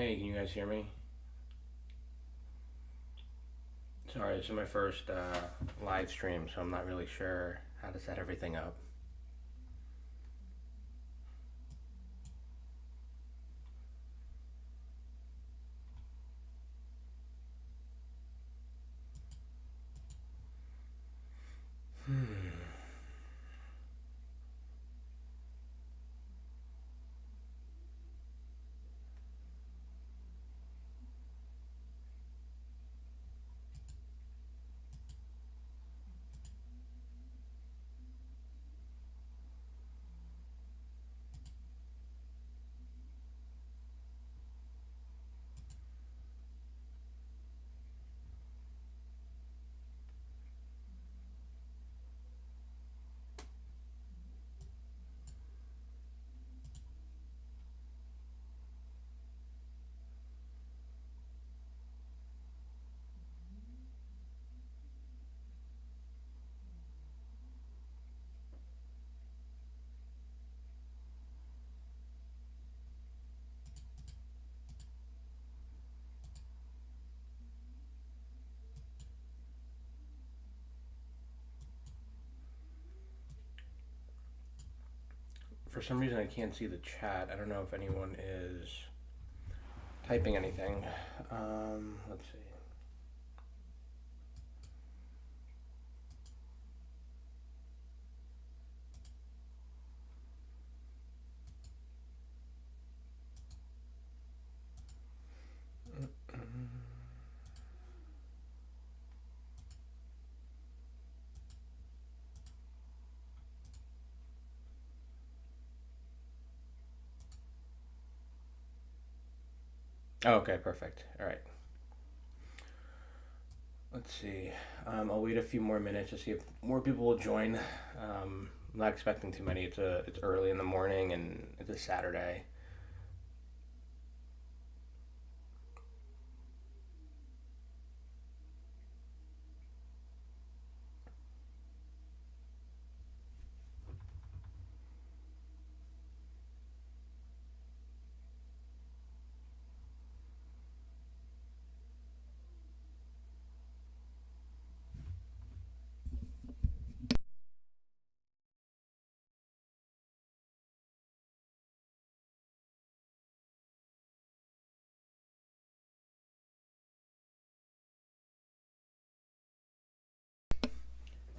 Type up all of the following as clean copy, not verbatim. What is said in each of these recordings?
Hey, can you guys hear me? Sorry, this is my first live stream, so I'm not really sure how to set everything up. For some reason, I can't see the chat. I don't know if anyone is typing anything. Let's see. Oh, okay, perfect. All right. Let's see. I'll wait a few more minutes to see if more people will join. I'm not expecting too many. It's early in the morning and it's a Saturday.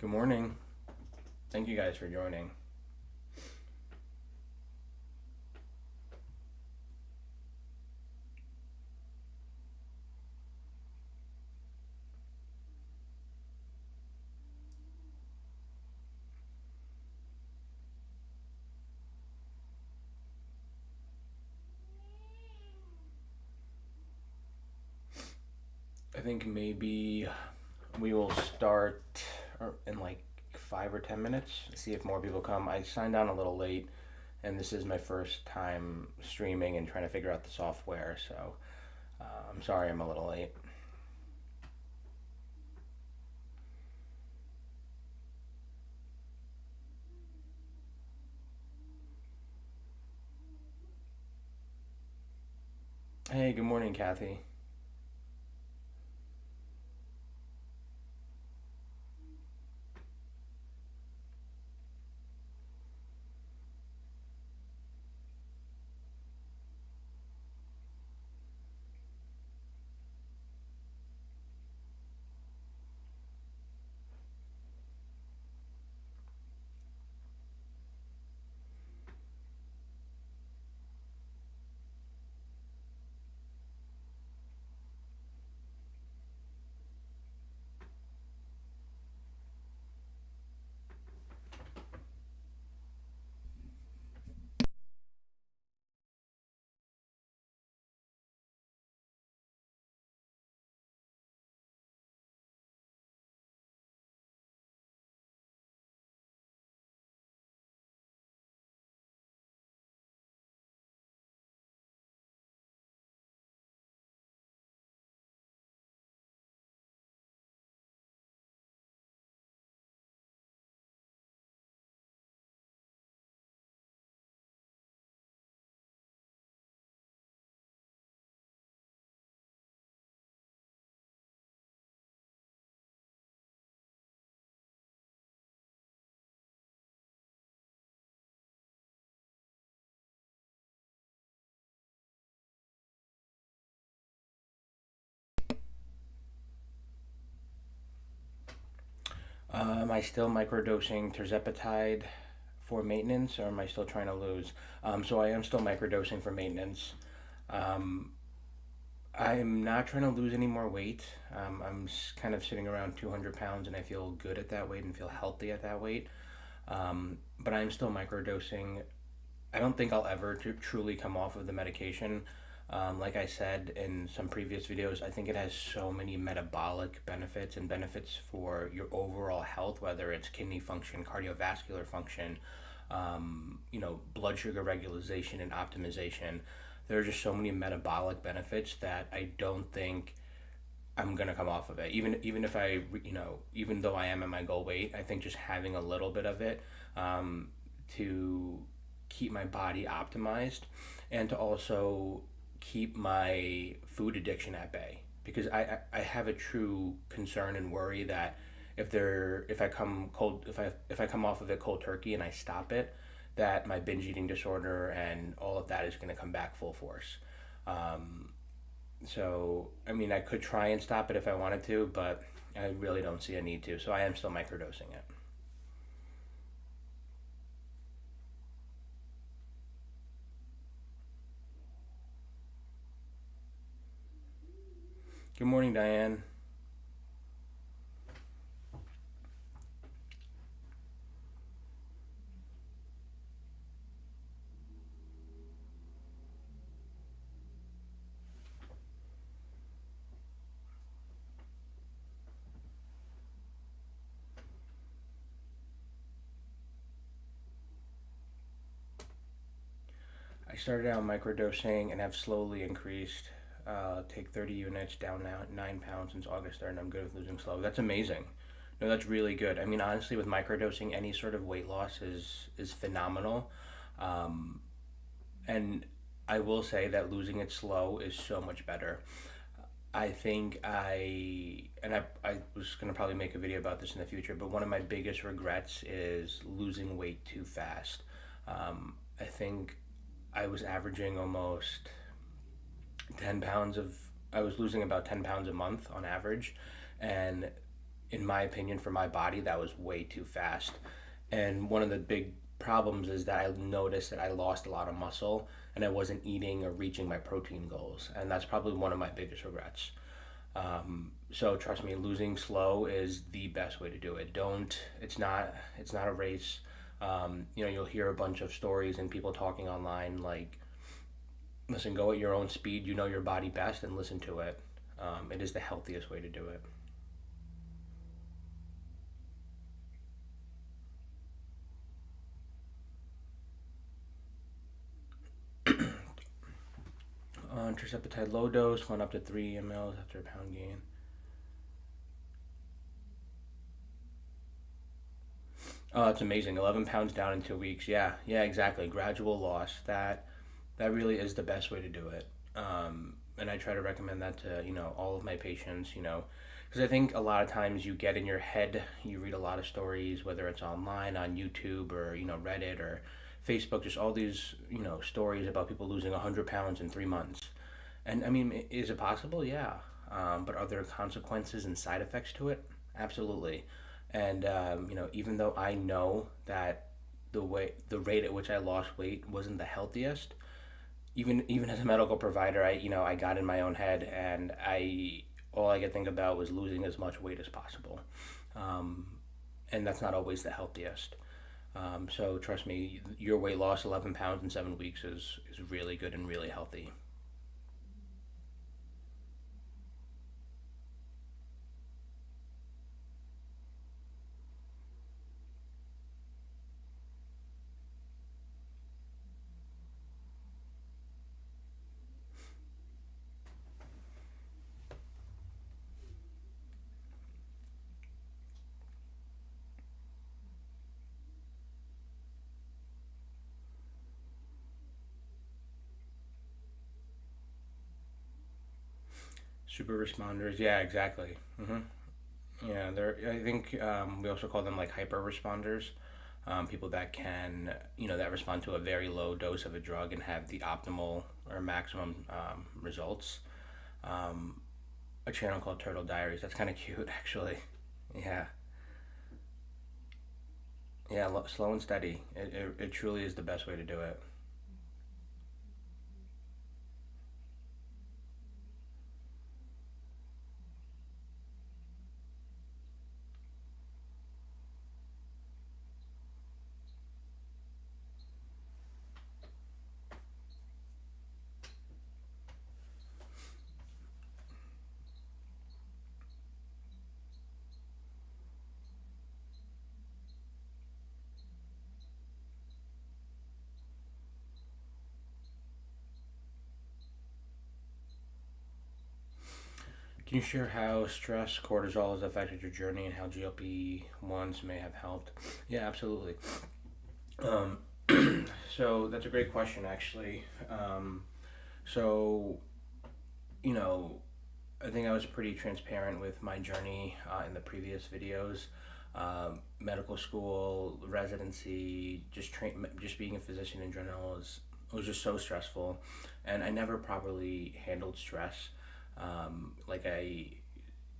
Good morning. Thank you guys for joining. I think maybe we will start in like 5 or 10 minutes. See if more people come. I signed on a little late, and this is my first time streaming and trying to figure out the software. So I'm sorry I'm a little late. Hey, good morning, Kathy. Am I still microdosing terzepatide for maintenance, or am I still trying to lose? So I am still microdosing for maintenance. Um, I'm not trying to lose any more weight. I'm kind of sitting around 200 pounds, and I feel good at that weight and feel healthy at that weight. But I'm still microdosing. I don't think I'll ever truly come off of the medication. Like I said in some previous videos, I think it has so many metabolic benefits and benefits for your overall health, whether it's kidney function, cardiovascular function, blood sugar regulation and optimization. There are just so many metabolic benefits that I don't think I'm gonna come off of it. Even if even though I am at my goal weight, I think just having a little bit of it um, to keep my body optimized and to also keep my food addiction at bay, because I have a true concern and worry that if I come off of it cold turkey and I stop it, that my binge eating disorder and all of that is going to come back full force. Um, so I mean, I could try and stop it if I wanted to, but I really don't see a need to. So I am still microdosing it. Good morning, Diane. I started out microdosing and have slowly increased. Take 30 units, down now 9 pounds since August 3rd, and I'm good with losing slow. That's amazing. No, that's really good. I mean, honestly, with microdosing, any sort of weight loss is phenomenal. Um, and I will say that losing it slow is so much better. I think I was gonna probably make a video about this in the future, but one of my biggest regrets is losing weight too fast. I think I was averaging almost 10 pounds of, I was losing about 10 pounds a month on average. And in my opinion, for my body, that was way too fast. And one of the big problems is that I noticed that I lost a lot of muscle and I wasn't eating or reaching my protein goals. And that's probably one of my biggest regrets. So trust me, losing slow is the best way to do it. Don't, it's not a race. You'll hear a bunch of stories and people talking online like, listen, go at your own speed. You know your body best, and listen to it. It is the healthiest way to do it. Terzepatide low dose went up to 3 mLs after a pound gain. Oh, it's amazing. 11 pounds down in 2 weeks. Yeah, yeah, exactly. Gradual loss. That really is the best way to do it. And I try to recommend that to all of my patients. Because I think a lot of times you get in your head, you read a lot of stories, whether it's online on YouTube or Reddit or Facebook, just all these stories about people losing 100 pounds in 3 months. And I mean, is it possible? Yeah. But are there consequences and side effects to it? Absolutely. And even though I know that the rate at which I lost weight wasn't the healthiest, even as a medical provider, I got in my own head, and I all I could think about was losing as much weight as possible, um, and that's not always the healthiest. So trust me, your weight loss, 11 pounds in 7 weeks, is really good and really healthy. Super responders, yeah, exactly. Yeah, they're. I think we also call them like hyper responders. People that can, that respond to a very low dose of a drug and have the optimal or maximum results. Um, a channel called Turtle Diaries. That's kind of cute, actually. Yeah. Yeah, slow and steady. It truly is the best way to do it. Can you share how stress, cortisol has affected your journey and how GLP-1s may have helped? Yeah, absolutely. Um, so that's a great question, actually. So, you know, I think I was pretty transparent with my journey in the previous videos. Medical school, residency, just being a physician in general was just so stressful, and I never properly handled stress. Like I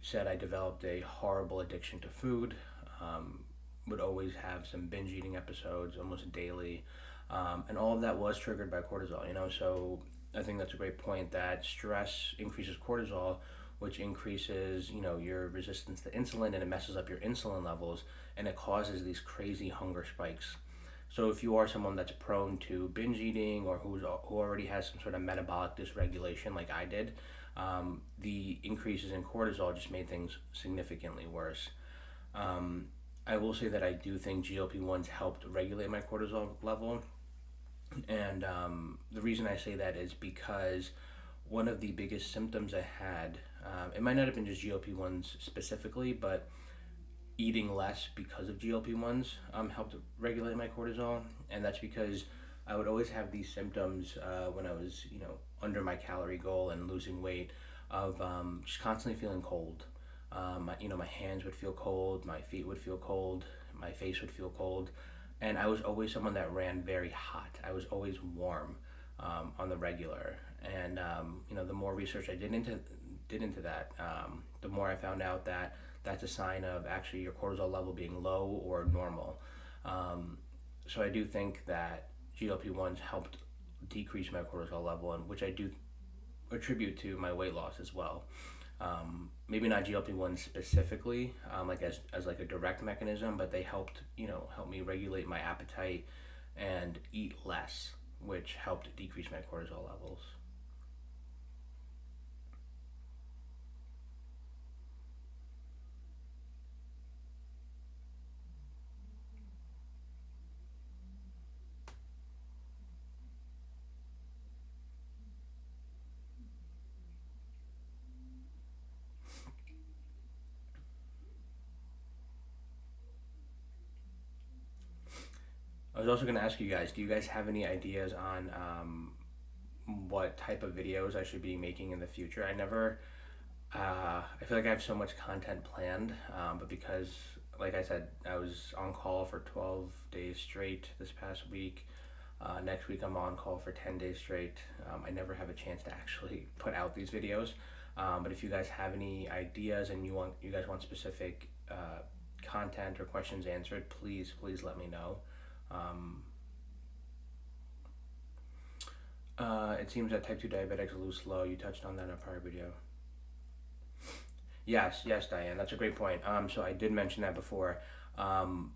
said, I developed a horrible addiction to food. Um, would always have some binge eating episodes almost daily, and all of that was triggered by cortisol. So I think that's a great point that stress increases cortisol, which increases your resistance to insulin, and it messes up your insulin levels, and it causes these crazy hunger spikes. So if you are someone that's prone to binge eating or who already has some sort of metabolic dysregulation like I did, the increases in cortisol just made things significantly worse. Um, I will say that I do think GLP-1s helped regulate my cortisol level, and the reason I say that is because one of the biggest symptoms I had, it might not have been just GLP-1s specifically, but eating less because of GLP-1s helped regulate my cortisol, and that's because I would always have these symptoms when I was, under my calorie goal and losing weight, of just constantly feeling cold. My hands would feel cold, my feet would feel cold, my face would feel cold, and I was always someone that ran very hot. I was always warm on the regular, and the more research I did into that, the more I found out that that's a sign of actually your cortisol level being low or normal. Um, so I do think that GLP-1s helped decrease my cortisol level, and which I do attribute to my weight loss as well. Maybe not GLP-1 specifically, like as like a direct mechanism, but they help me regulate my appetite and eat less, which helped decrease my cortisol levels. I was also going to ask you guys, do you guys have any ideas on what type of videos I should be making in the future? I feel like I have so much content planned, but because, like I said, I was on call for 12 days straight this past week. Next week I'm on call for 10 days straight. I never have a chance to actually put out these videos. But if you guys have any ideas and you guys want specific content or questions answered, please let me know. Um, it seems that type 2 diabetics lose slow. You touched on that in a prior video. Yes, Diane, that's a great point. So I did mention that before. Um,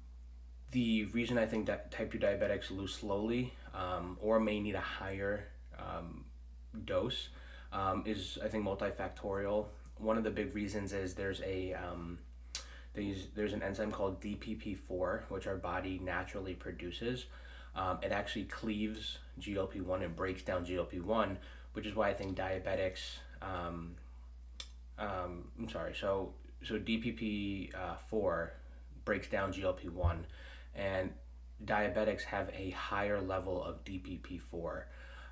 the reason I think that type 2 diabetics lose slowly, or may need a higher dose, is I think multifactorial. One of the big reasons is there's an enzyme called DPP4, which our body naturally produces. It actually cleaves GLP-1 and breaks down GLP-1, which is why I think diabetics. I'm sorry. So DPP4 breaks down GLP-1, and diabetics have a higher level of DPP4.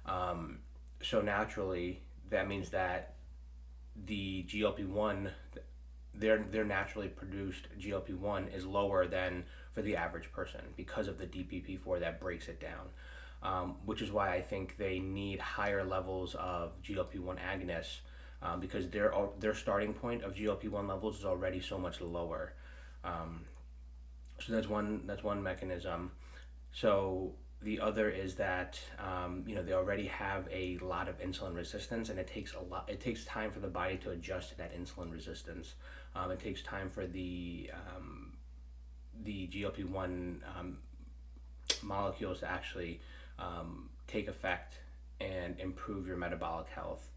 Um, so naturally, that means that the GLP-1, their naturally produced GLP-1 is lower than for the average person because of the DPP4 that breaks it down. Which is why I think they need higher levels of GLP-1 agonists, because their starting point of GLP-1 levels is already so much lower. Um, So that's one mechanism. So the other is that they already have a lot of insulin resistance, and it takes time for the body to adjust to that insulin resistance. It takes time for the GLP-1 molecules to actually take effect and improve your metabolic health.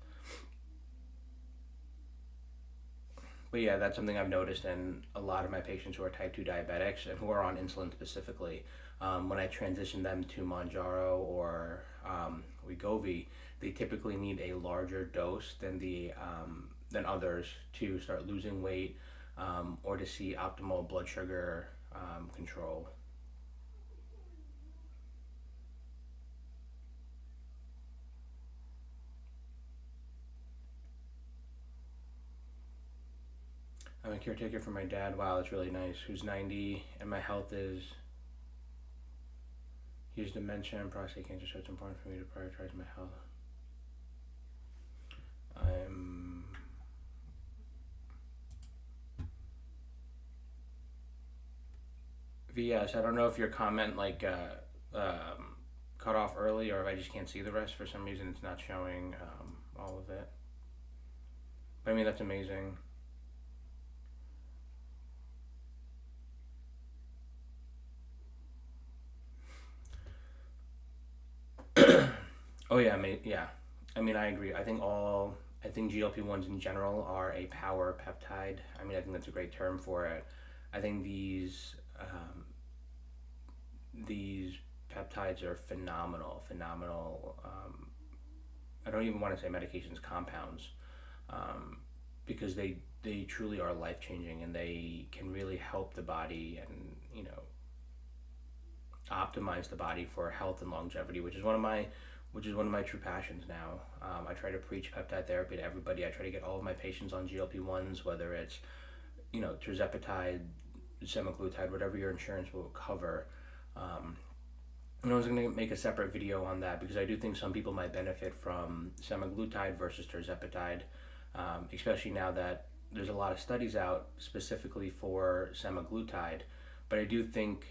But yeah, that's something I've noticed in a lot of my patients who are type 2 diabetics and who are on insulin specifically. When I transition them to Mounjaro or Wegovy, they typically need a larger dose than others to start losing weight, or to see optimal blood sugar control. I'm a caretaker for my dad. Wow, that's really nice. Who's 90, and my health is. He has dementia and prostate cancer, so it's important for me to prioritize my health. I'm. VS, I don't know if your comment cut off early, or if I just can't see the rest for some reason. It's not showing all of it. But I mean, that's amazing. Oh yeah, yeah. I mean, I agree. I think GLP-1s in general are a power peptide. I mean, I think that's a great term for it. I think these peptides are phenomenal, phenomenal. I don't even want to say medications, compounds, um, because they truly are life changing, and they can really help the body and optimize the body for health and longevity, which is one of my true passions now. I try to preach peptide therapy to everybody. I try to get all of my patients on GLP-1s, whether it's tirzepatide, semaglutide, whatever your insurance will cover. Um, and I was going to make a separate video on that because I do think some people might benefit from semaglutide versus tirzepatide, especially now that there's a lot of studies out specifically for semaglutide. But I do think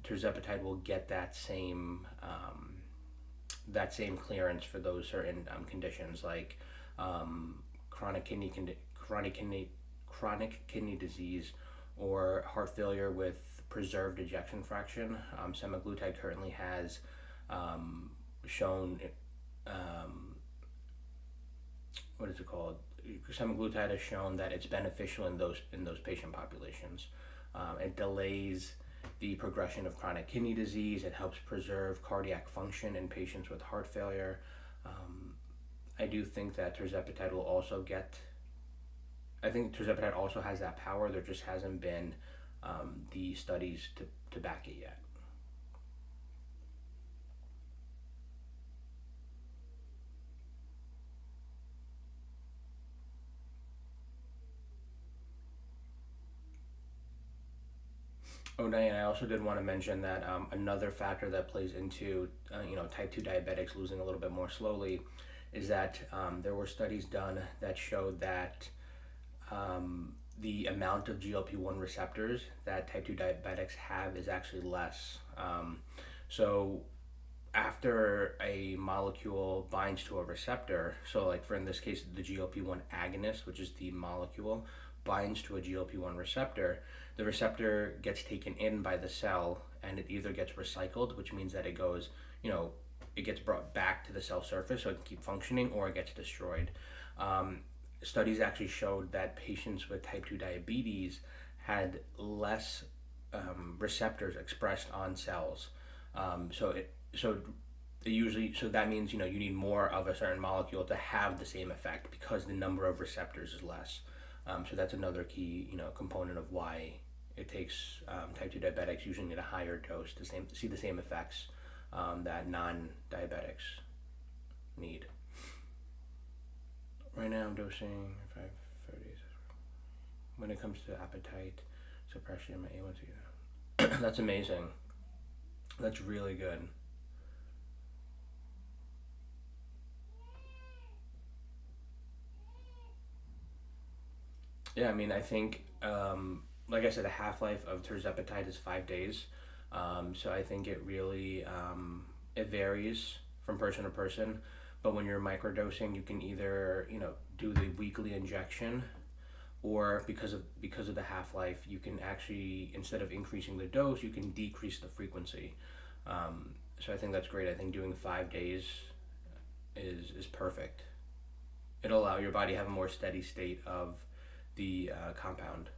tirzepatide will get that same clearance for those certain conditions like chronic kidney disease or heart failure with preserved ejection fraction. Semaglutide currently has shown what is it called? Semaglutide has shown that it's beneficial in those patient populations. It delays the progression of chronic kidney disease. It helps preserve cardiac function in patients with heart failure. Um, I do think that tirzepatide will also get. I think tirzepatide also has that power. There just hasn't been the studies to back it yet. Oh, Diane, I also did want to mention that another factor that plays into type 2 diabetics losing a little bit more slowly is that there were studies done that showed that the amount of GLP-1 receptors that type 2 diabetics have is actually less. So after a molecule binds to a receptor, so like for in this case, the GLP-1 agonist, which is the molecule, binds to a GLP-1 receptor, the receptor gets taken in by the cell and it either gets recycled, which means that it gets brought back to the cell surface so it can keep functioning, or it gets destroyed. Um, Studies actually showed that patients with type 2 diabetes had less receptors expressed on cells. So that means you need more of a certain molecule to have the same effect because the number of receptors is less. So that's another key component of why it takes type 2 diabetics usually need a higher dose to see the same effects that non-diabetics need. Right now I'm dosing 530. When it comes to appetite suppression, my A1C. That's amazing. That's really good. Yeah, I mean, I think like I said, the half-life of tirzepatide is 5 days. So I think it really it varies from person to person. But when you're microdosing, you can either do the weekly injection, or because of the half-life, you can actually, instead of increasing the dose, you can decrease the frequency. So I think that's great. I think doing 5 days is perfect. It'll allow your body to have a more steady state of the compound.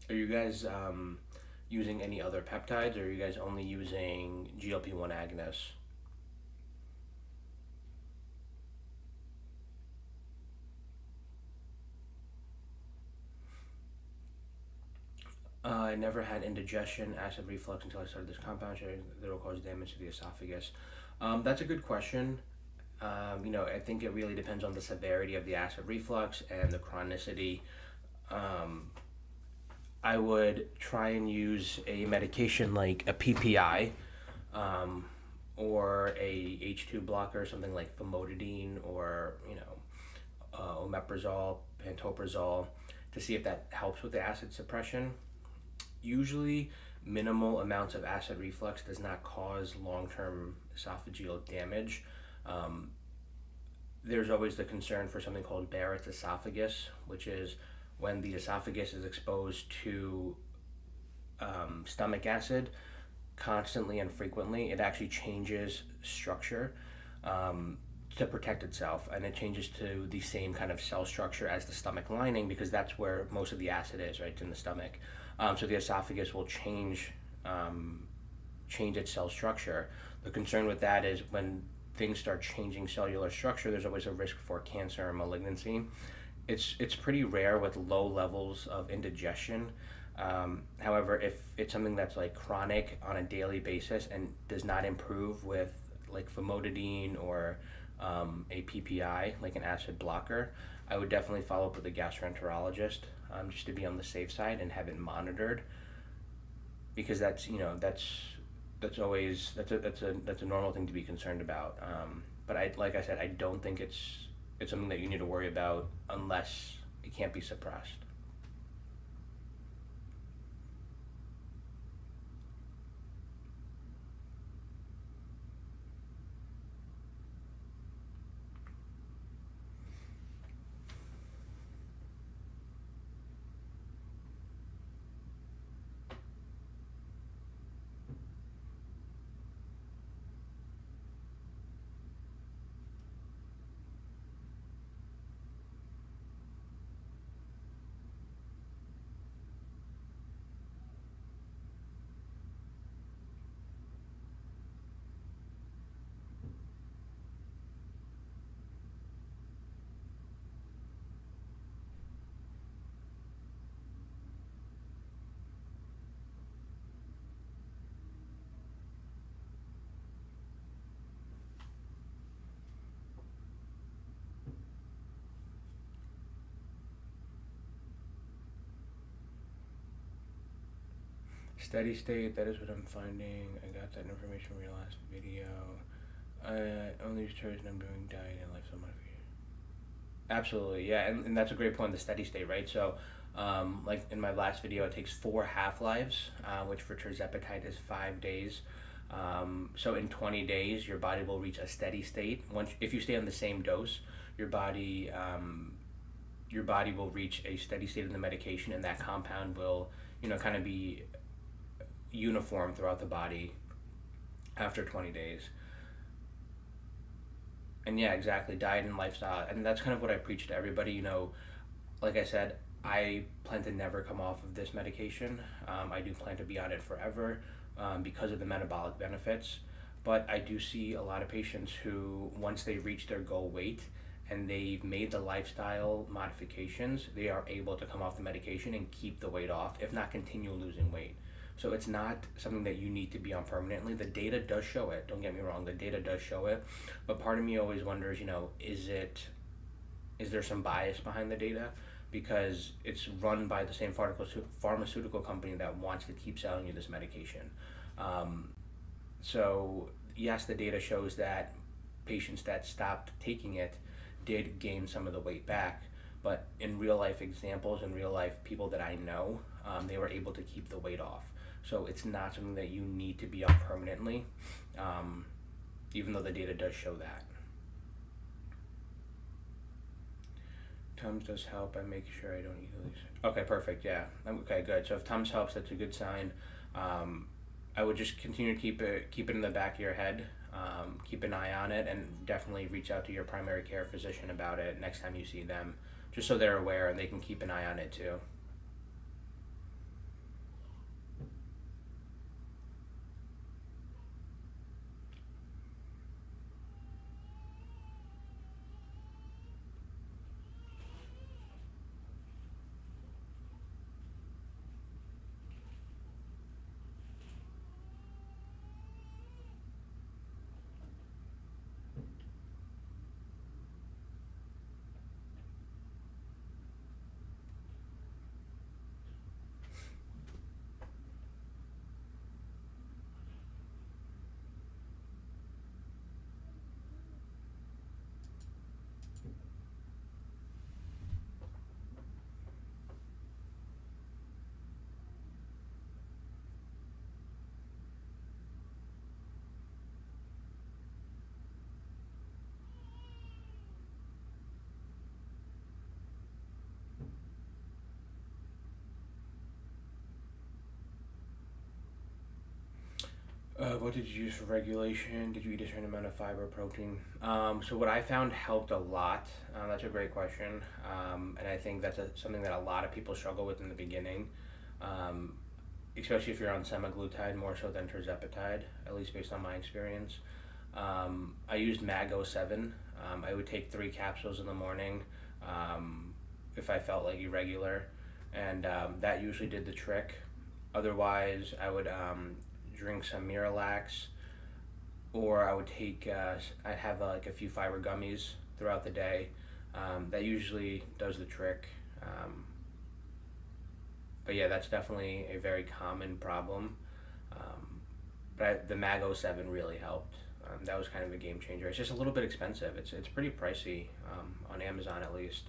Are you guys using any other peptides, or are you guys only using GLP-1 agonists? I never had indigestion, acid reflux until I started this compound, sharing that will cause damage to the esophagus. That's a good question. I think it really depends on the severity of the acid reflux and the chronicity. Um, I would try and use a medication like a PPI, um, or a H2 blocker, something like famotidine, or omeprazole, pantoprazole, to see if that helps with the acid suppression. Usually, minimal amounts of acid reflux does not cause long-term esophageal damage. Um, there's always the concern for something called Barrett's esophagus, which is when the esophagus is exposed to stomach acid constantly and frequently, it actually changes structure um, to protect itself, and it changes to the same kind of cell structure as the stomach lining, because that's where most of the acid is, right? It's in the stomach. So the esophagus will change its cell structure. The concern with that is when things start changing cellular structure, there's always a risk for cancer or malignancy. It's pretty rare with low levels of indigestion. However, if it's something that's like chronic on a daily basis and does not improve with like famotidine or a PPI, like an acid blocker, I would definitely follow up with a gastroenterologist, just to be on the safe side and have it monitored, because that's always that's a normal thing to be concerned about. But like I said, I don't think it's something that you need to worry about unless it can't be suppressed. Steady state, that is what I'm finding. I got that information from your last video. I only use choice I'm doing diet and lifestyle modification. Absolutely, yeah, and that's a great point, the steady state, right? So, like in my last video, it takes 4 half-lives, which for tirzepatide is 5 days. So in 20 days, your body will reach a steady state. Once, if you stay on the same dose, your body your body will reach a steady state of the medication, and that compound will, kind of be uniform throughout the body after 20 days. And yeah, exactly, diet and lifestyle, and that's kind of what I preach to everybody. Like I said, I plan to never come off of this medication. I do plan to be on it forever, because of the metabolic benefits. But I do see a lot of patients who, once they reach their goal weight and they've made the lifestyle modifications, they are able to come off the medication and keep the weight off, if not continue losing weight. So it's not something that you need to be on permanently. The data does show it. Don't get me wrong. The data does show it. But part of me always wonders, is there some bias behind the data? Because it's run by the same pharmaceutical company that wants to keep selling you this medication. Um, so yes, the data shows that patients that stopped taking it did gain some of the weight back, but in real life examples and real life people that I know, they were able to keep the weight off. So it's not something that you need to be on permanently, um, even though the data does show that. Tums does help. I make sure I don't eat at least. Okay, perfect. Yeah. Okay, good. So if Tums helps, that's a good sign. Um, I would just continue to keep it in the back of your head. Keep an eye on it, and definitely reach out to your primary care physician about it next time you see them, just so they're aware and they can keep an eye on it too. What did you use for regulation? Did you eat a certain amount of fiber, protein? So what I found helped a lot. That's a great question, and I think that's something that a lot of people struggle with in the beginning, um, especially if you're on semaglutide more so than tirzepatide, at least based on my experience. I used Mag07. I would take 3 capsules in the morning if I felt like irregular, and that usually did the trick. Otherwise, I would drink some Miralax, or I would take, I'd have like a few fiber gummies throughout the day. That usually does the trick. But yeah, that's definitely a very common problem. The Mag07 really helped. That was kind of a game changer. It's just a little bit expensive. It's pretty pricey on Amazon at least.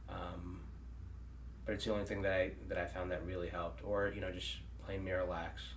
But it's the only thing that I found that really helped. Or just plain Miralax.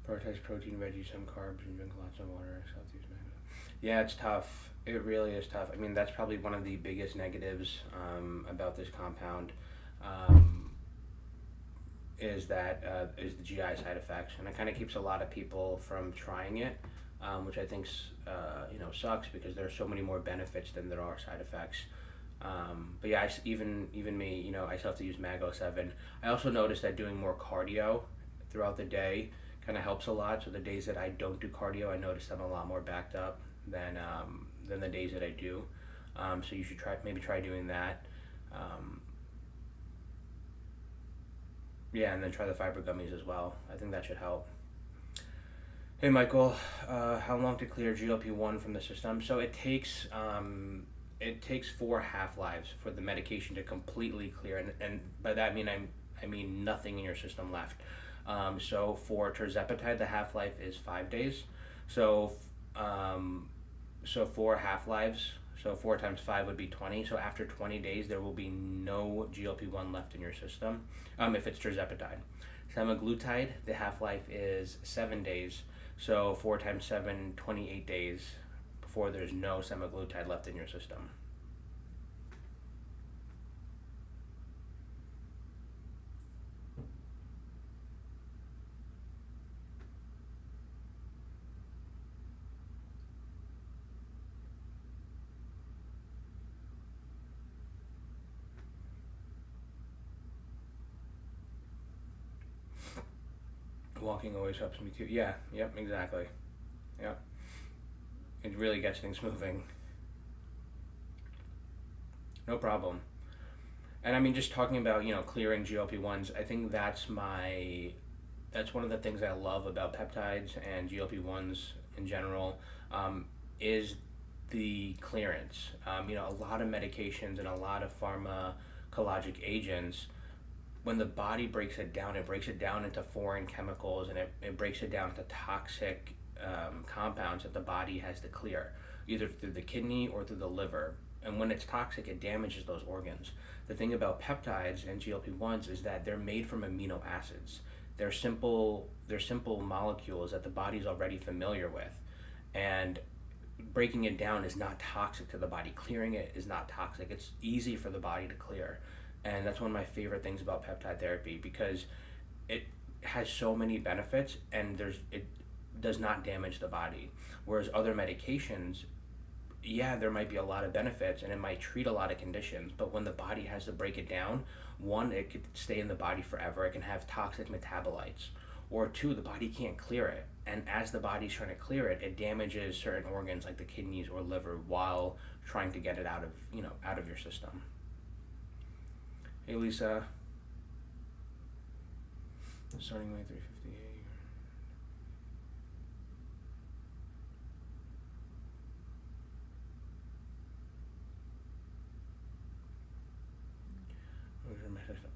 Prioritize protein, veggies, some carbs, and drink lots of water. Yeah, it's tough. It really is tough. I mean, that's probably one of the biggest negatives about this compound. Um, is the GI side effects, and it kind of keeps a lot of people from trying it, which I think sucks because there are so many more benefits than there are side effects. But yeah, even me, I still have to use Mag07. I also noticed that doing more cardio throughout the day kind of helps a lot. So the days that I don't do cardio, I notice I'm a lot more backed up than the days that I do. So you should try doing that. Um, yeah, and then try the fiber gummies as well. I think that should help. Hey Michael, how long to clear GLP-1 from the system? So it takes 4 half-lives for the medication to completely clear, and by that I mean nothing in your system left. So for tirzepatide, the half-life is 5 days. So 4 half-lives. So 4 times 5 would be 20. So after 20 days, there will be no GLP-1 left in your system, if it's tirzepatide. Semaglutide, the half-life is 7 days. So 4 times 7, 28 days before there's no semaglutide left in your system. Walking always helps me too. Yeah, yep, exactly. Yep. It really gets things moving. No problem. And I mean, just talking about, clearing GLP-1s, I think that's one of the things I love about peptides and GLP-1s in general, is the clearance. A lot of medications and a lot of pharmacologic agents, when the body breaks it breaks it down into foreign chemicals, and it breaks it down into toxic compounds that the body has to clear, either through the kidney or through the liver. And when it's toxic, it damages those organs. The thing about peptides and GLP-1s is that they're made from amino acids. They're simple molecules that the body's already familiar with. And breaking it down is not toxic to the body. Clearing it is not toxic. It's easy for the body to clear. And that's one of my favorite things about peptide therapy, because it has so many benefits, and it does not damage the body. Whereas other medications, yeah, there might be a lot of benefits and it might treat a lot of conditions, but when the body has to break it down, one, it could stay in the body forever. It can have toxic metabolites. Or two, the body can't clear it. And as the body's trying to clear it, it damages certain organs like the kidneys or liver while trying to get it out of your system. Hey Lisa, starting weight 358.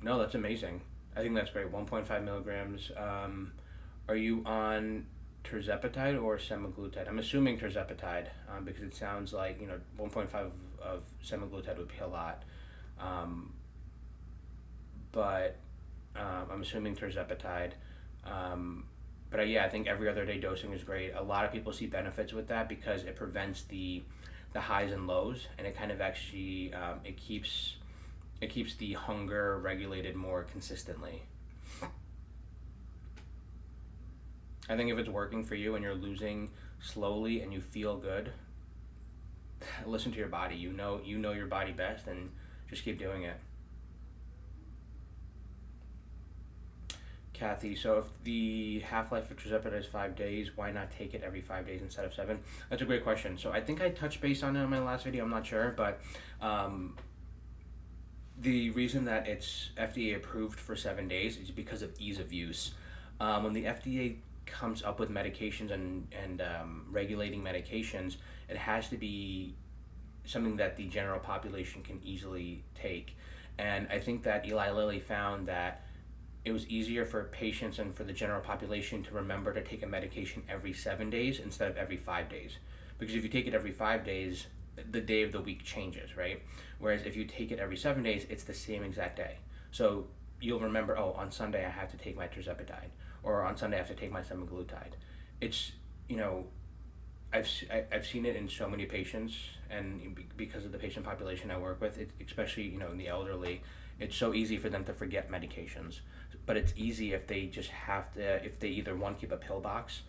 No, that's amazing. I think that's great. 1.5 milligrams. Are you on tirzepatide or semaglutide? I'm assuming tirzepatide, because it sounds like 1.5 of semaglutide would be a lot. But I'm assuming tirzepatide. But yeah, I think every other day dosing is great. A lot of people see benefits with that because it prevents the highs and lows, and it kind of actually it keeps the hunger regulated more consistently. I think if it's working for you and you're losing slowly and you feel good, listen to your body. You know your body best, and just keep doing it. Kathy, so if the half-life for tirzepatide is 5 days, why not take it every 5 days instead of 7? That's a great question. So I think I touched base on it in my last video. I'm not sure, but the reason that it's FDA approved for 7 days is because of ease of use. When the FDA comes up with medications and regulating medications, it has to be something that the general population can easily take. And I think that Eli Lilly found that it was easier for patients and for the general population to remember to take a medication every 7 days instead of every 5 days. Because if you take it every 5 days, the day of the week changes, right? Whereas if you take it every 7 days, it's the same exact day. So you'll remember, oh, on Sunday I have to take my tirzepatide, or on Sunday I have to take my semaglutide. It's, I've seen it in so many patients, and because of the patient population I work with, especially in the elderly, it's so easy for them to forget medications. But it's easy if they just if they either one, keep a pill box,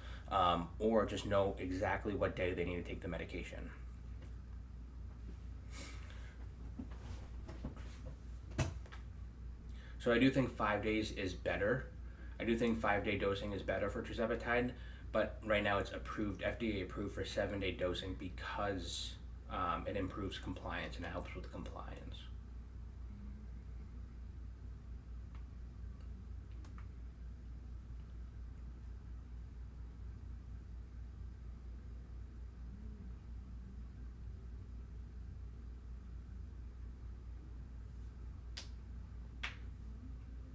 or just know exactly what day they need to take the medication. So I do think 5 days is better. I do think 5-day dosing is better for tirzepatide, but right now it's FDA approved for 7-day dosing because it improves compliance and it helps with compliance.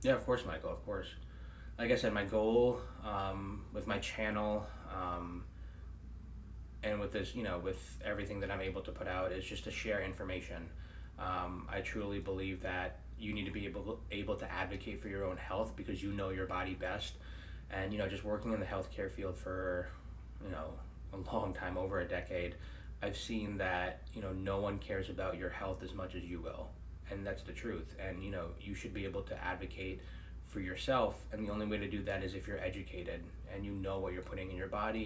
Yeah, of course, Michael, of course. Like I said, my goal with my channel and with this, with everything that I'm able to put out, is just to share information. I truly believe that you need to be able to advocate for your own health because you know your body best. And just working in the healthcare field for a long time, over a decade, I've seen that no one cares about your health as much as you will, and that's the truth. And you should be able to advocate for yourself, and the only way to do that is if you're educated and you know what you're putting in your body.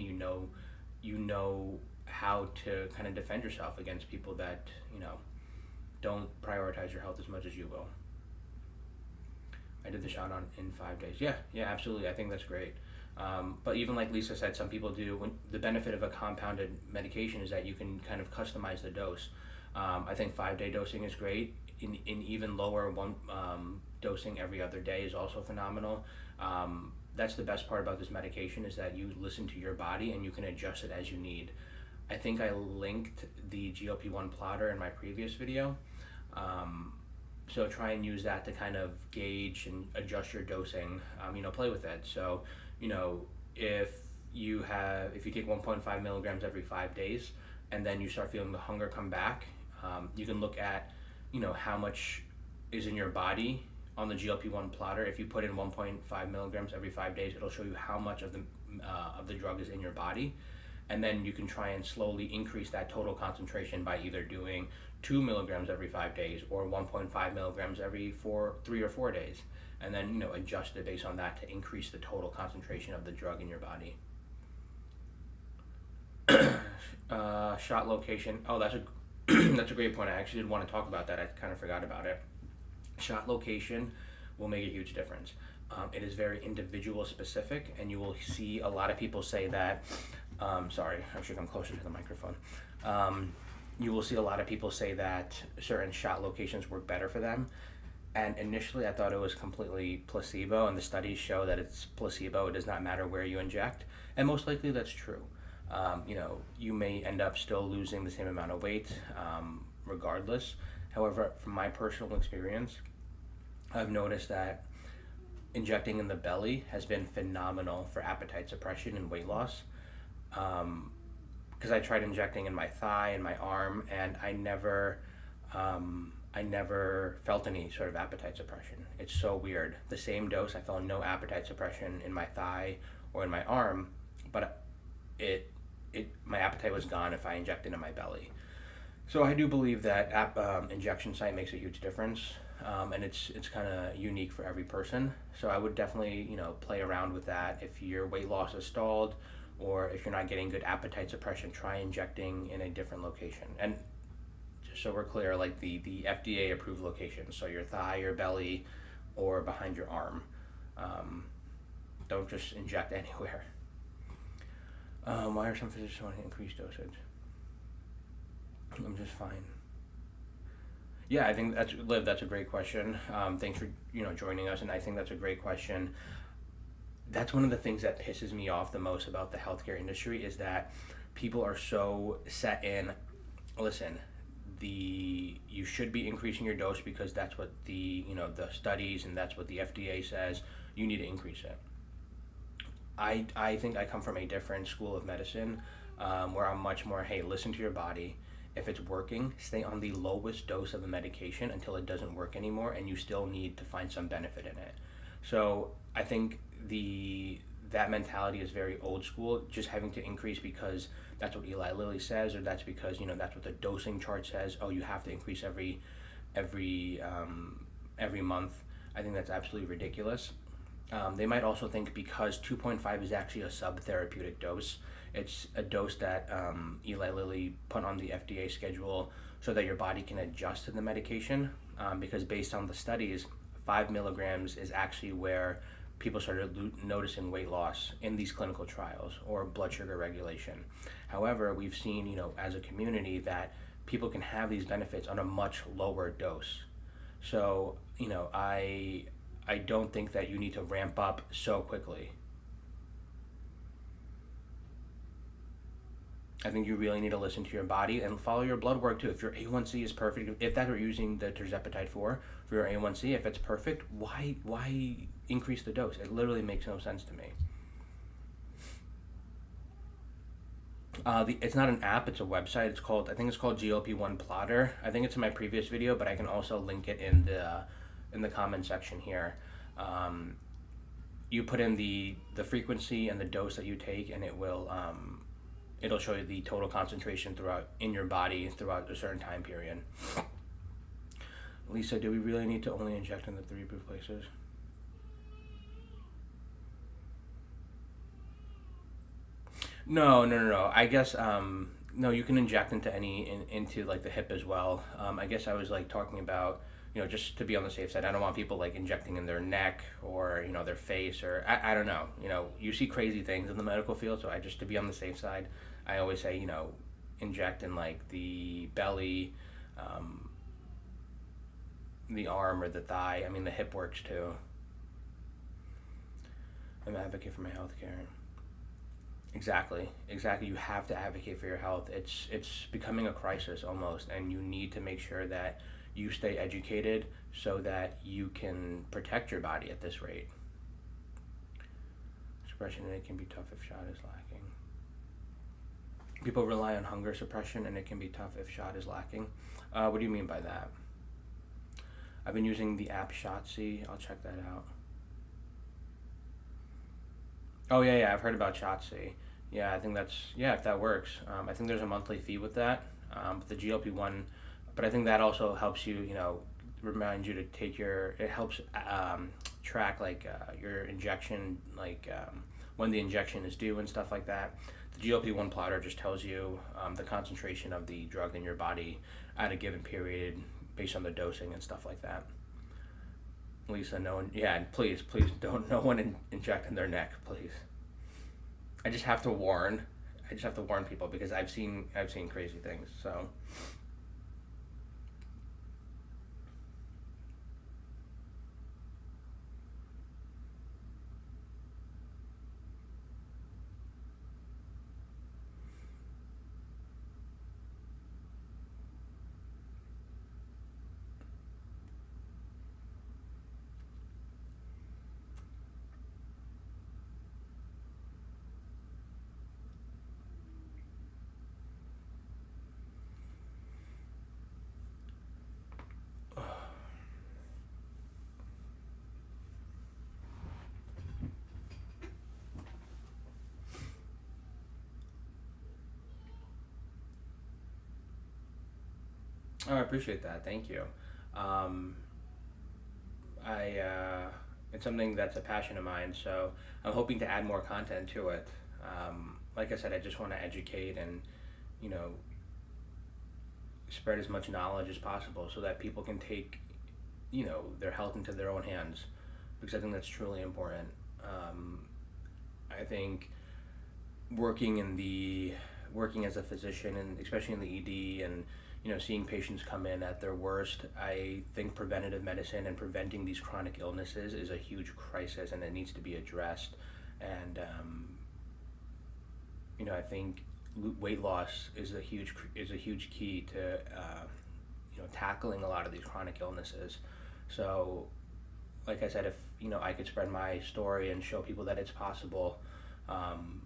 You know how to kind of defend yourself against people that don't prioritize your health as much as you will. I did the shot in 5 days. Yeah, absolutely. I think that's great. But even like Lisa said, some people do. The benefit of a compounded medication is that you can kind of customize the dose. I think 5-day dosing is great. In even lower one dosing every other day is also phenomenal. That's the best part about this medication, is that you listen to your body and you can adjust it as you need. I think I linked the GLP1 plotter in my previous video. So try and use that to kind of gauge and adjust your dosing, play with it. So, if you take 1.5 milligrams every 5 days and then you start feeling the hunger come back, you can look at, how much is in your body on the GLP-1 plotter. If you put in 1.5 milligrams every 5 days, it'll show you how much of the drug is in your body. And then you can try and slowly increase that total concentration by either doing 2 milligrams every 5 days or 1.5 milligrams every 3 or 4 days. And then, adjust it based on that to increase the total concentration of the drug in your body. Shot location. Oh, that's a great point. I actually did want to talk about that. I kind of forgot about it. Shot location will make a huge difference. It is very individual specific, and you will see a lot of people say that, sorry, I should come closer to the microphone. You will see a lot of people say that certain shot locations work better for them. And initially I thought it was completely placebo, and the studies show that it's placebo. It does not matter where you inject, and most likely that's true. You may end up still losing the same amount of weight regardless. However, from my personal experience, I've noticed that injecting in the belly has been phenomenal for appetite suppression and weight loss. Because I tried injecting in my thigh and my arm, and I never felt any sort of appetite suppression. It's so weird. The same dose, I felt no appetite suppression in my thigh or in my arm, but my appetite was gone if I injected in my belly. So I do believe that injection site makes a huge difference, and it's kind of unique for every person. So I would definitely play around with that. If your weight loss is stalled, or if you're not getting good appetite suppression, try injecting in a different location. And just so we're clear, like the FDA approved locations, so your thigh, your belly, or behind your arm. Don't just inject anywhere. Why are some physicians wanting to increase dosage? I'm just fine. Yeah, I think that's a great question. Thanks for joining us, and I think that's a great question. That's one of the things that pisses me off the most about the healthcare industry, is that people are so set in, listen, you should be increasing your dose because that's what the studies and that's what the FDA says. You need to increase it. I think I come from a different school of medicine, where I'm much more, hey, listen to your body. If it's working, stay on the lowest dose of the medication until it doesn't work anymore, and you still need to find some benefit in it. So I think that mentality is very old school, just having to increase because that's what Eli Lilly says, or that's because that's what the dosing chart says. Oh, you have to increase every month. I think that's absolutely ridiculous. They might also think because 2.5 is actually a sub-therapeutic dose. It's a dose that Eli Lilly put on the FDA schedule so that your body can adjust to the medication, because based on the studies, 5 milligrams is actually where people started noticing weight loss in these clinical trials, or blood sugar regulation. However, we've seen, as a community, that people can have these benefits on a much lower dose. So, I don't think that you need to ramp up so quickly. I think you really need to listen to your body and follow your blood work too. If your A1C is perfect, if that you're using the tirzepatide for your A1C, if it's perfect, why increase the dose? It literally makes no sense to me. It's not an app; it's a website. I think it's called GLP1 Plotter. I think it's in my previous video, but I can also link it in the comment section here. Um, you put in the frequency and the dose that you take, and it'll show you the total concentration throughout in your body throughout a certain time period. Lisa, do we really need to only inject in the three approved places? No. I guess no. You can inject into into like the hip as well. I guess I was like talking about just to be on the safe side. I don't want people like injecting in their neck or their face or I don't know. You see crazy things in the medical field, so I just to be on the safe side, I always say inject in like the belly, um, the arm or the thigh. I mean the hip works too. I'm an advocate for my health care. Exactly. You have to advocate for your health. It's becoming a crisis almost, and you need to make sure that you stay educated so that you can protect your body at this rate. Suppression and it can be tough if shot is lacking. People rely on hunger suppression and it can be tough if shot is lacking. What do you mean by that? I've been using the app Shotzi. I'll check that out. Oh yeah, I've heard about Shotzi. Yeah, I think if that works. I think there's a monthly fee with that. But the GLP-1, but I think that also helps you, remind you to take it helps track like your injection, like when the injection is due and stuff like that. The GLP-1 plotter just tells you the concentration of the drug in your body at a given period based on the dosing and stuff like that. Lisa, no one. Yeah, and please don't no one inject in their neck, please. I just have to warn. I just have to warn people because I've seen crazy things. So. Oh, I appreciate that. Thank you. Um, I it's something that's a passion of mine, so I'm hoping to add more content to it. Like I said, I just want to educate and you know spread as much knowledge as possible so that people can take their health into their own hands because I think that's truly important. Um, I think working in the working as a physician and especially in the ED and seeing patients come in at their worst, I think preventative medicine and preventing these chronic illnesses is a huge crisis and it needs to be addressed. And I think weight loss is a huge key to tackling a lot of these chronic illnesses. So, like I said, if I could spread my story and show people that it's possible, um,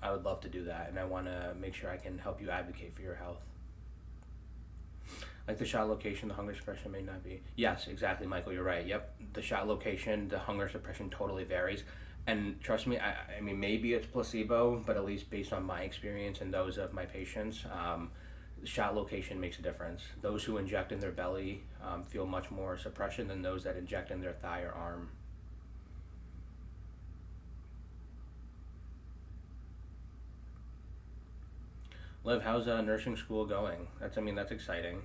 I would love to do that, and I want to make sure I can help you advocate for your health. Like the shot location, the hunger suppression may not be. Yes, exactly, Michael. You're right. Yep, the shot location, the hunger suppression totally varies, and trust me, I mean maybe it's placebo, but at least based on my experience and those of my patients, the shot location makes a difference. Those who inject in their belly feel much more suppression than those that inject in their thigh or arm. Liv, how's nursing school going? That's exciting.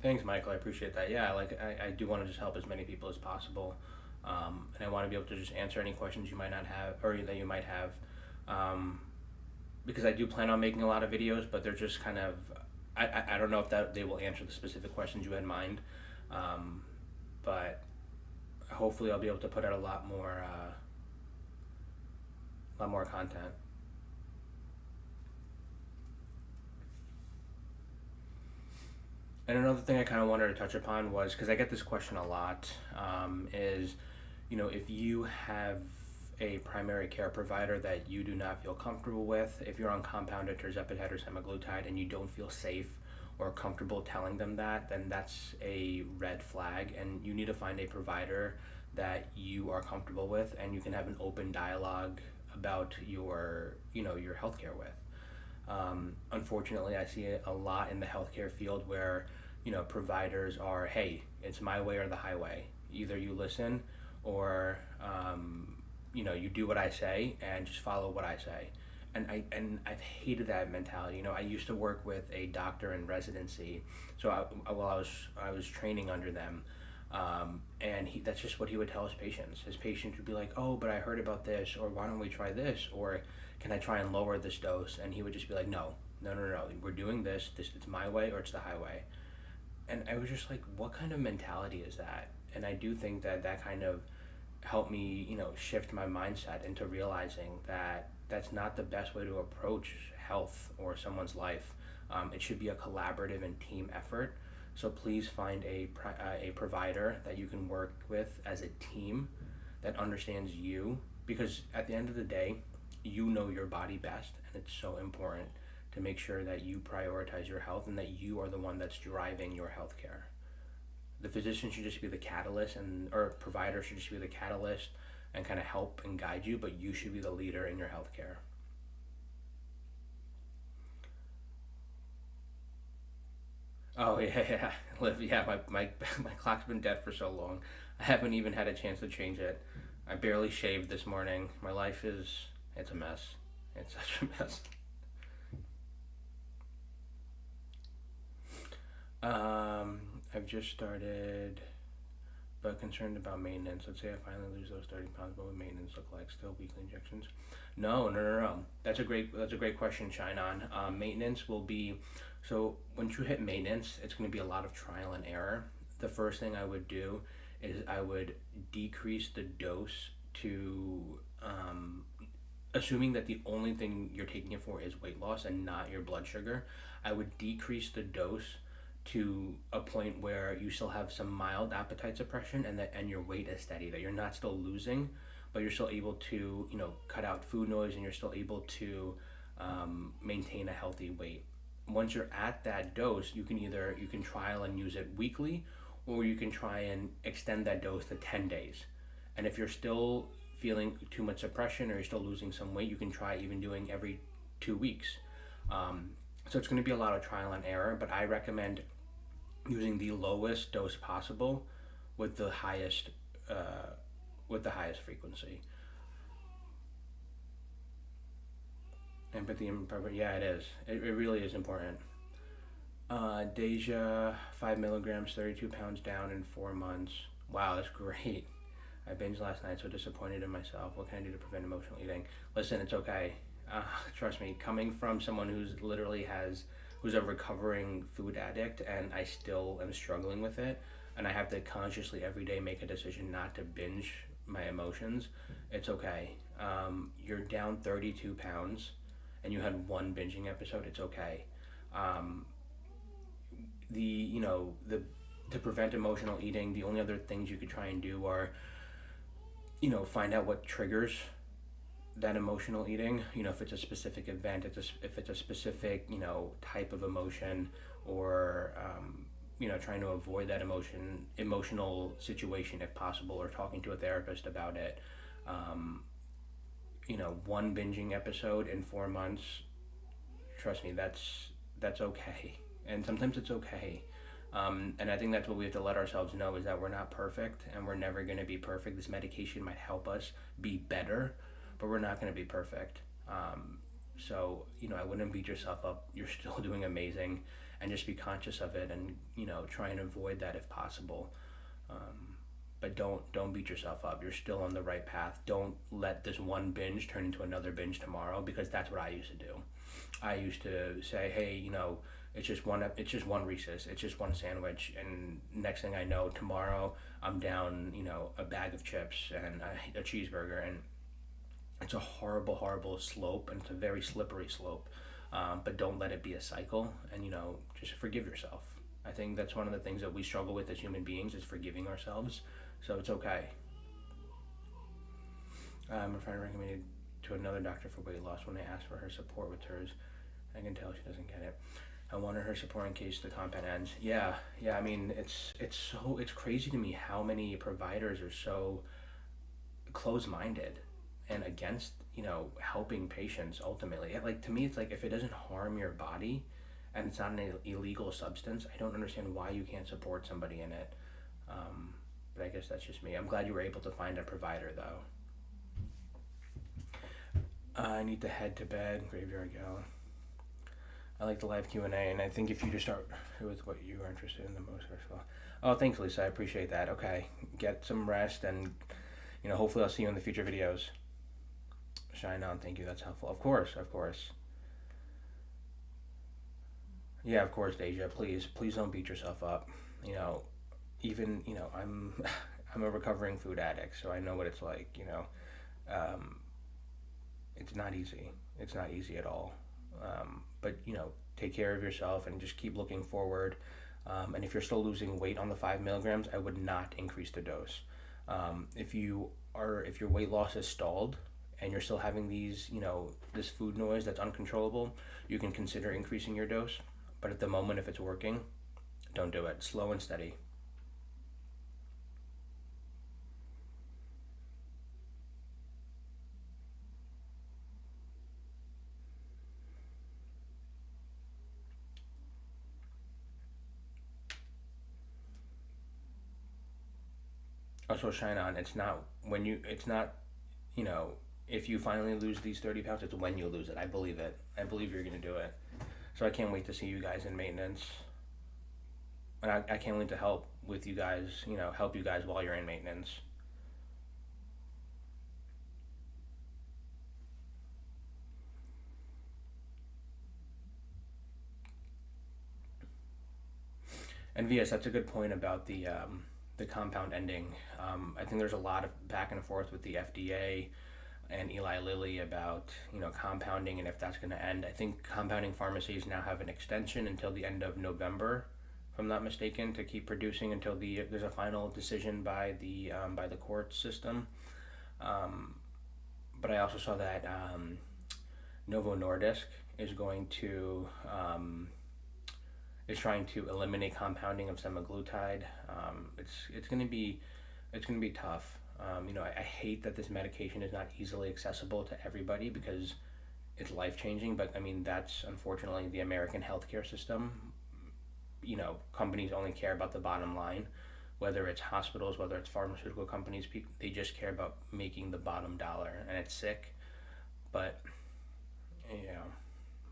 Thanks, Michael. I appreciate that. Yeah, like I do want to just help as many people as possible, and I want to be able to just answer any questions you might not have or that you might have, um, because I do plan on making a lot of videos, but they're just kind of I don't know if that they will answer the specific questions you had in mind, um, but hopefully I'll be able to put out a lot more content. And another thing I kind of wanted to touch upon was because I get this question a lot, is, if you have a primary care provider that you do not feel comfortable with, if you're on compounded tirzepatide or semaglutide and you don't feel safe or comfortable telling them that, then that's a red flag, and you need to find a provider that you are comfortable with and you can have an open dialogue about your healthcare with. Unfortunately, I see it a lot in the healthcare field where, providers are, hey, it's my way or the highway. Either you listen or, you do what I say and just follow what I say. And I've hated that mentality. I used to work with a doctor in residency, so while I was training under them, and that's just what he would tell his patients. His patients would be like, "Oh, but I heard about this," or "Why don't we try this?" or "Can I try and lower this dose?" And he would just be like, "No, no, no, no. We're doing this. It's my way or it's the highway." And I was just like, "What kind of mentality is that?" And I do think that kind of helped me, shift my mindset into realizing that that's not the best way to approach health or someone's life. It should be a collaborative and team effort. So please find a provider that you can work with as a team that understands you, because at the end of the day, you know your body best, and it's so important to make sure that you prioritize your health and that you are the one that's driving your health care. The physician should just be the catalyst, or provider should just be the catalyst and kind of help and guide you, but you should be the leader in your healthcare. Oh yeah, yeah, Liv. Yeah, my clock's been dead for so long. I haven't even had a chance to change it. I barely shaved this morning. My life it's a mess. It's such a mess. Um, I've just started, but concerned about maintenance. Let's say I finally lose those 30 pounds. What would maintenance look like? Still weekly injections? No, no, no, no. That's a great question, Shine On. Maintenance will be, so once you hit maintenance, it's going to be a lot of trial and error. The first thing I would do is I would decrease the dose to, assuming that the only thing you're taking it for is weight loss and not your blood sugar. I would decrease the dose to a point where you still have some mild appetite suppression, and your weight is steady, that you're not still losing, but you're still able to, cut out food noise, and you're still able to, maintain a healthy weight. Once you're at that dose, you can trial and use it weekly, or you can try and extend that dose to 10 days. And if you're still feeling too much suppression or you're still losing some weight, you can try even doing every 2 weeks. So it's going to be a lot of trial and error, but I recommend using the lowest dose possible with the highest uh, frequency. Empathy and yeah, it is. It really is important. Deja, 5 milligrams, 32 pounds down in 4 months. Wow, that's great. I binged last night, so disappointed in myself. What can I do to prevent emotional eating? Listen, it's okay. Trust me, coming from someone who's a recovering food addict, and I still am struggling with it, and I have to consciously every day make a decision not to binge my emotions. It's okay. You're down 32 pounds, and you had one binging episode. It's okay. Um, the you know the To prevent emotional eating, the only other things you could try and do are, find out what triggers that emotional eating. If it's a specific event, if it's a specific, type of emotion, or, trying to avoid that emotional situation if possible, or talking to a therapist about it. Um, One binging episode in 4 months, trust me, that's okay. And sometimes it's okay. And I think that's what we have to let ourselves know, is that we're not perfect, and we're never going to be perfect. This medication might help us be better, but we're not going to be perfect. So, I wouldn't beat yourself up. You're still doing amazing. and just be conscious of it, and try and avoid that if possible. But don't beat yourself up. You're still on the right path. Don't let this one binge turn into another binge tomorrow, because that's what I used to do. I used to say, hey, it's just one Reese's, it's just one sandwich, and next thing I know, tomorrow I'm down, a bag of chips and a cheeseburger, and it's a horrible, horrible slope, and it's a very slippery slope. But don't let it be a cycle, and just forgive yourself. I think that's one of the things that we struggle with as human beings, is forgiving ourselves. So it's okay. My friend recommended to another doctor for weight loss. When I asked for her support with hers, I can tell she doesn't get it. I wanted her support in case the compound ends. Yeah. I mean, it's crazy to me how many providers are so close-minded and against helping patients ultimately. Like, to me, it's like, if it doesn't harm your body and it's not an illegal substance, I don't understand why you can't support somebody in it. But I guess that's just me. I'm glad you were able to find a provider, though. I need to head to bed. Graveyard gal. I like the live Q&A, and I think if you just start with what you are interested in the most, first of all. Oh, thanks, Lisa. I appreciate that. Okay, get some rest, and hopefully I'll see you in the future videos. Shine on. Thank you. That's helpful. Of course. Yeah, of course, Deja. Please don't beat yourself up. Even I'm a recovering food addict, so I know what it's like. It's not easy. It's not easy at all. But take care of yourself and just keep looking forward. And if you're still losing weight on the 5 milligrams, I would not increase the dose. If your weight loss is stalled and you're still having these, this food noise that's uncontrollable, you can consider increasing your dose. But at the moment, if it's working, don't do it. Slow and steady. Also, shine on. It's not, if you finally lose these 30 pounds, it's when you lose it. I believe it. I believe you're going to do it. So I can't wait to see you guys in maintenance. And I can't wait to help with you guys, help you guys while you're in maintenance. And VS, that's a good point about the compound ending. I think there's a lot of back and forth with the FDA and Eli Lilly about compounding and if that's going to end. I think compounding pharmacies now have an extension until the end of November, if I'm not mistaken, to keep producing until there's a final decision by the court system. But I also saw that Novo Nordisk is going to is trying to eliminate compounding of semaglutide. It's going to be tough. I hate that this medication is not easily accessible to everybody because it's life-changing, but I mean, that's unfortunately the American healthcare system. Companies only care about the bottom line, whether it's hospitals, whether it's pharmaceutical companies, they just care about making the bottom dollar, and it's sick, but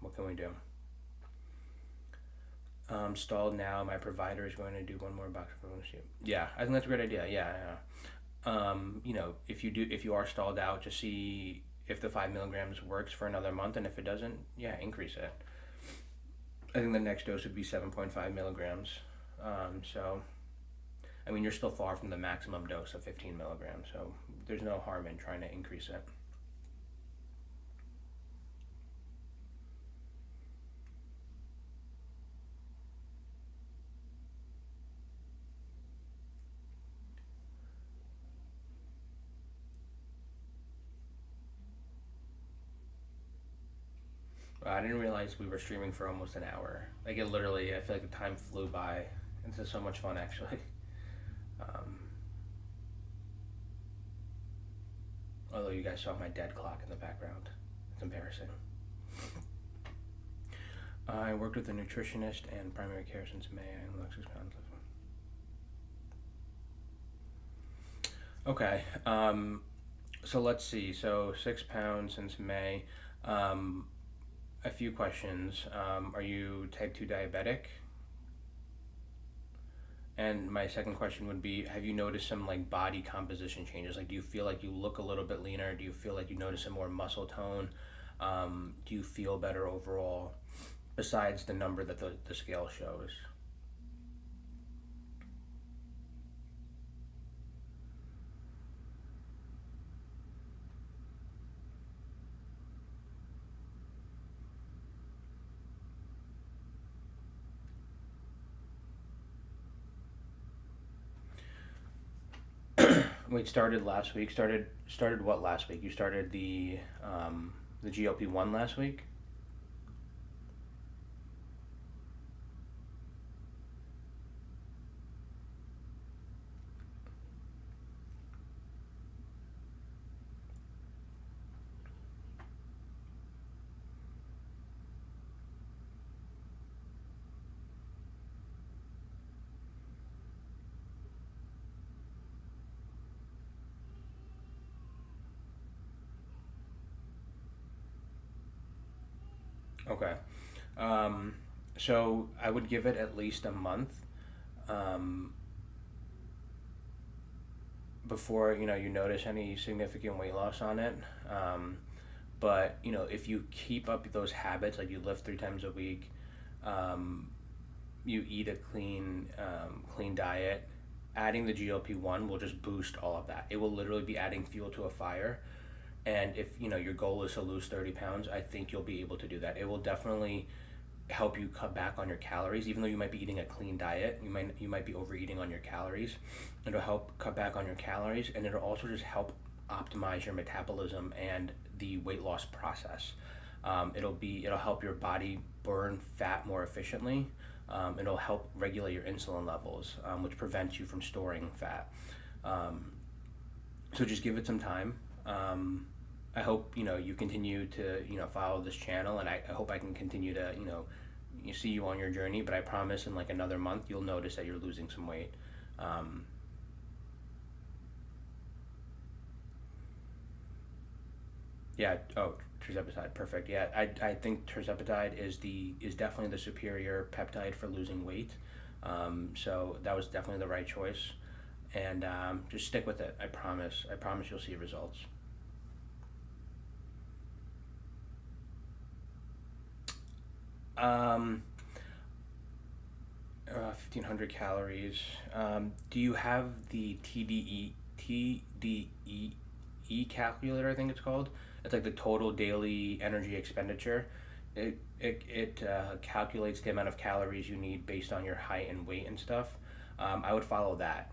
what can we do? Stalled now. My provider is going to do one more box for you. Yeah, I think that's a great idea. Yeah. If you are stalled out, just see if the 5 milligrams works for another month, and if it doesn't, increase it. I think the next dose would be 7.5 milligrams. So, I mean, you're still far from the maximum dose of 15 milligrams, so there's no harm in trying to increase it. I didn't realize we were streaming for almost an hour. Like, it literally, I feel like the time flew by. This is so much fun, actually. Although you guys saw my dead clock in the background. It's embarrassing. I worked with a nutritionist and primary care since May. I lost 6 pounds. Okay. So let's see. So 6 pounds since May. a few questions. Are you type 2 diabetic? And my second question would be, have you noticed some like body composition changes? Like, do you feel like you look a little bit leaner? Do you feel like you notice a more muscle tone? Do you feel better overall, besides the number that the scale shows? Wait, started last week. Started what last week? You started the GLP-1 last week. Okay. Um, so I would give it at least a month um, before you notice any significant weight loss on it. But if you keep up those habits, like you lift 3 times a week, um, you eat a clean diet, adding the GLP-1 will just boost all of that. It will literally be adding fuel to a fire. And if your goal is to lose 30 pounds, I think you'll be able to do that. It will definitely help you cut back on your calories. Even though you might be eating a clean diet, you might be overeating on your calories. It'll help cut back on your calories, and it'll also just help optimize your metabolism and the weight loss process. It'll help your body burn fat more efficiently. It'll help regulate your insulin levels, which prevents you from storing fat. Um, so just give it some time. I hope you continue to follow this channel, and I hope I can continue to you see you on your journey. But I promise in like another month you'll notice that you're losing some weight. Um, yeah. Oh, tirzepatide, perfect. Yeah, I think tirzepatide is definitely the superior peptide for losing weight. So that was definitely the right choice, and just stick with it. I promise. I promise you'll see results. Um, 1,500 calories. Do you have the TDEE calculator? I think it's called. It's like the total daily energy expenditure. It calculates the amount of calories you need based on your height and weight and stuff. I would follow that.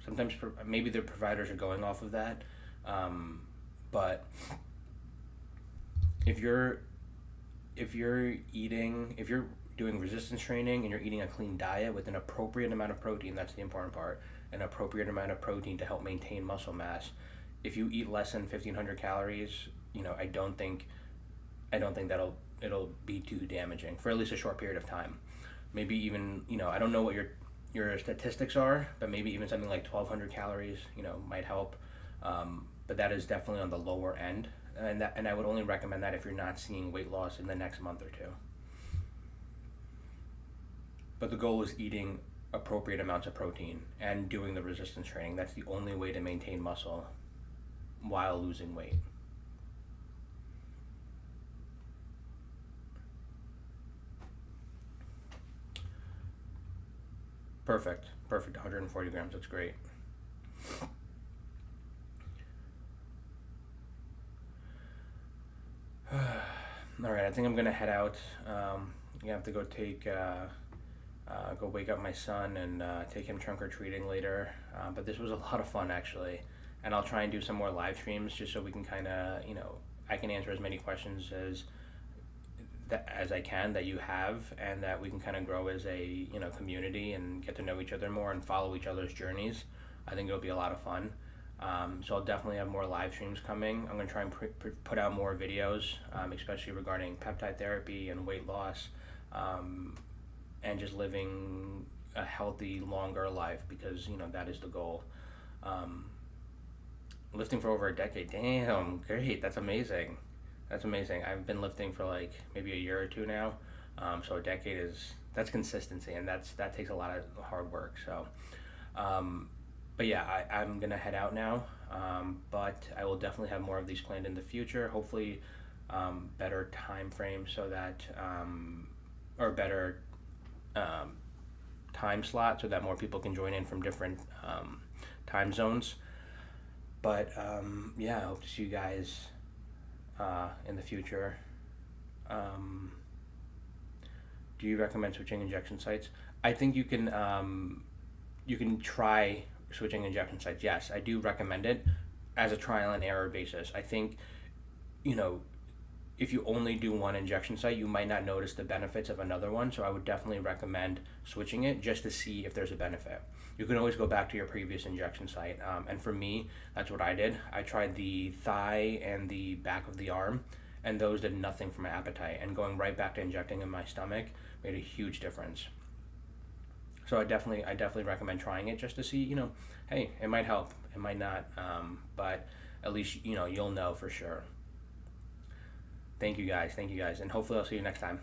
Sometimes maybe the providers are going off of that, but if you're if you're doing resistance training and you're eating a clean diet with an appropriate amount of protein, that's the important part, an appropriate amount of protein to help maintain muscle mass. If you eat less than 1,500 calories, I don't think it'll be too damaging for at least a short period of time. Maybe even, I don't know what your statistics are, but maybe even something like 1,200 calories, might help. But that is definitely on the lower end, and I would only recommend that if you're not seeing weight loss in the next month or two. But the goal is eating appropriate amounts of protein and doing the resistance training. That's the only way to maintain muscle while losing weight. Perfect. Perfect. 140 grams. That's great. All right. I think I'm gonna head out. I have to go wake up my son and take him trunk or treating later. But this was a lot of fun actually, and I'll try and do some more live streams just so we can kind of I can answer as many questions as I can that you have, and that we can kind of grow as a community and get to know each other more and follow each other's journeys. I think it'll be a lot of fun. So I'll definitely have more live streams coming. I'm going to try and put out more videos, especially regarding peptide therapy and weight loss, and just living a healthy, longer life, because that is the goal. Um, Lifting for over a decade. Damn, great. That's amazing. That's amazing. I've been lifting for like maybe a year or two now. So a decade that's consistency, and that takes a lot of hard work. So, but yeah, I'm gonna head out now. But I will definitely have more of these planned in the future. Hopefully, better time frames so that or better um, time slot so that more people can join in from different time zones. But yeah, I hope to see you guys in the future. Um, do you recommend switching injection sites? I think you can try switching injection sites. Yes, I do recommend it as a trial and error basis. I think you know if you only do one injection site, you might not notice the benefits of another one. So I would definitely recommend switching it just to see if there's a benefit. You can always go back to your previous injection site. And for me, that's what I did. I tried the thigh and the back of the arm, and those did nothing for my appetite. And going right back to injecting in my stomach made a huge difference. So I definitely recommend trying it just to see, hey, it might help, it might not, but at least you'll know for sure. Thank you guys, and hopefully I'll see you next time.